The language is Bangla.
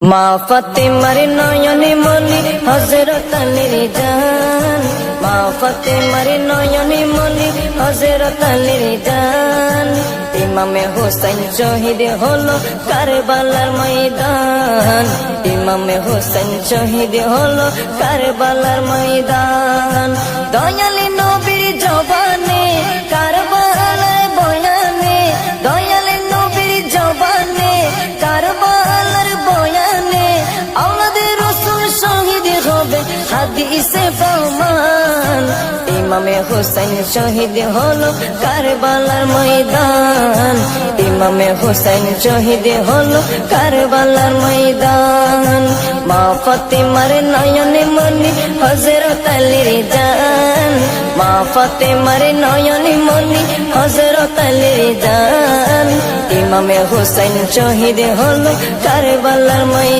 মা ফাতেমার নয়নে মনি হযরত আলীর জান, মা ফাতেমার নয়নে মনি হযরত আলীর জান। ইমামে হোসেন শহীদ হলো কারবালার ময়দান, ইমামে হোসেন শহীদ হলো কারবালার ময়দান। দয়ালি নবীর জবানে কারবালার বয়ানে, দয়ালি নবীর জবানে কারবালার বয়ানে আওলাদে রাসূল শহীদ হবে হাদিসে প্রমাণ। ইমামে হোসেন শহীদ হলো কারবালার ময়দান, ইমামে হোসেন শহীদ হলো কারবালার ময়দান। মা ফাতেমার নয়নে মনি হযরত আলীর জান, মা ফাতেমার নয়নে মনি হযরত আলীর জান। ইমামে হোসেন শহীদ হলো কারবালার ময়দান।